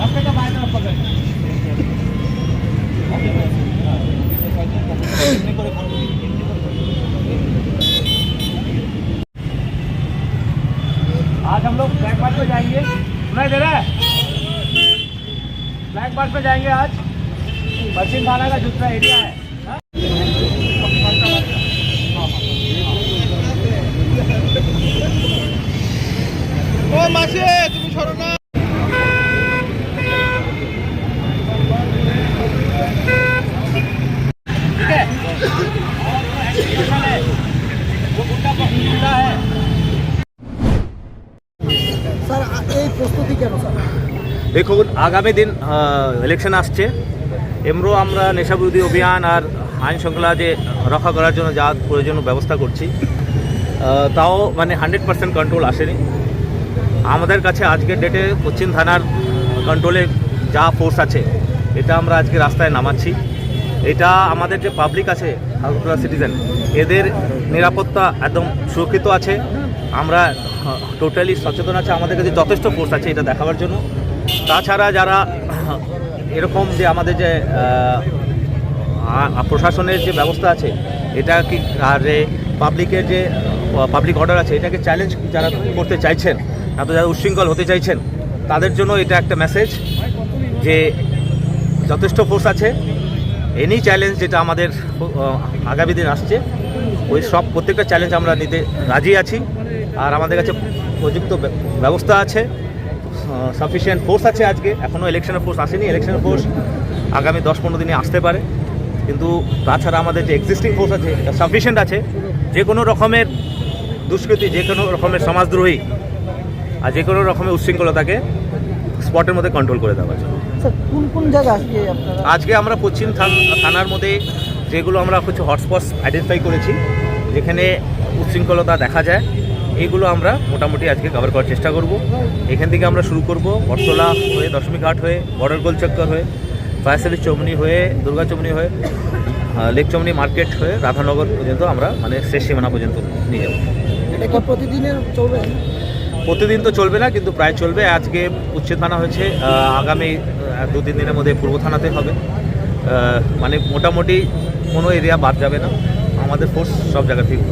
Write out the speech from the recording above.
आज हम लोग ब्लैक बार पे जाएंगे, सुनाई दे रहा है? ब्लैक बार पे जाएंगे आज। पश्चिम थाना का दूसरा एरिया है। ও মাসে তুমি সরো না। ठीक है, और एक्टिवेशन है वो गुंडा पकड़ा है। স্যার এই প্রস্তুতি কেন স্যার? দেখুন, আগামী দিন ইলেকশন আসছে। এমরও আমরা নেশাবিরোধী অভিযান আর আইন শৃঙ্খলা যে রক্ষা করার জন্য যা প্রয়োজনীয় ব্যবস্থা করছি, তাও মানে 100% কন্ট্রোল আসেনি আমাদের কাছে। আজকের ডেটে পশ্চিম থানার কন্ট্রোলে যা ফোর্স আছে এটা আমরা আজকে রাস্তায় নামাচ্ছি। এটা আমাদের যে পাবলিক আছে, সিটিজেন, এদের নিরাপত্তা একদম সুরক্ষিত আছে। আমরা টোটালি সচেতন আছে, আমাদের কাছে যথেষ্ট ফোর্স আছে এটা দেখাবার জন্য। তাছাড়া যারা এরকম যে আমাদের যে প্রশাসনের যে ব্যবস্থা আছে এটা কি, আর যে পাবলিকের যে পাবলিক অর্ডার আছে, এটাকে চ্যালেঞ্জ যারা করতে চাইছেন, না তো যারা উচ্ছৃঙ্খল হতে চাইছেন, তাদের জন্য এটা একটা মেসেজ যে যথেষ্ট ফোর্স আছে। এনি চ্যালেঞ্জ যেটা আমাদের আগামী দিন আসছে, ওই সব প্রত্যেকটা চ্যালেঞ্জ আমরা নিতে রাজি আছি। আর আমাদের কাছে উপযুক্ত ব্যবস্থা আছে, সাফিসিয়েন্ট ফোর্স আছে। আজকে এখনও ইলেকশনের ফোর্স আসেনি, ইলেকশনের ফোর্স আগামী 10-15 দিনে আসতে পারে। কিন্তু তাছাড়া আমাদের যে এক্সিস্টিং ফোর্স আছে এটা সাফিসিয়েন্ট আছে যে কোনো রকমের দুষ্কৃতি, যে কোনো রকমের সমাজদ্রোহী আর যে কোনো রকমের উচ্ছৃঙ্খলতাকে স্পটের মধ্যে কন্ট্রোল করে দেওয়ার জন্য। স্যার কোন কোন জায়গা আজকে আপনারা? আজকে আমরা পশ্চিম থানার মধ্যে যেগুলো আমরা কিছু হটস্পটস আইডেন্টিফাই করেছি যেখানে উচ্ছৃঙ্খলতা দেখা যায়, এইগুলো আমরা মোটামুটি আজকে কভার করার চেষ্টা করব। এখান থেকে আমরা শুরু করব বটতলা হয়ে, দশমীঘাট হয়ে, বর্ডার গোল চক্কর হয়ে, ফায়ার সার্ভিস চৌমনি হয়ে, দুর্গা চৌমনি হয়ে, লেক চৌমনি মার্কেট হয়ে রাধানগর পর্যন্ত আমরা মানে শেষ সীমানা পর্যন্ত নিয়ে যাব। এটা কি প্রতিদিনের চলবে? প্রতিদিন তো চলবে না, কিন্তু প্রায় চলবে। আজকে উচ্ছেদ থানা হয়েছে, আগামী 2-3 দিনের মধ্যে পূর্ব থানাতে হবে। মানে মোটামুটি কোনো এরিয়া বাদ যাবে না, আমাদের ফোর্স সব জায়গা থেকে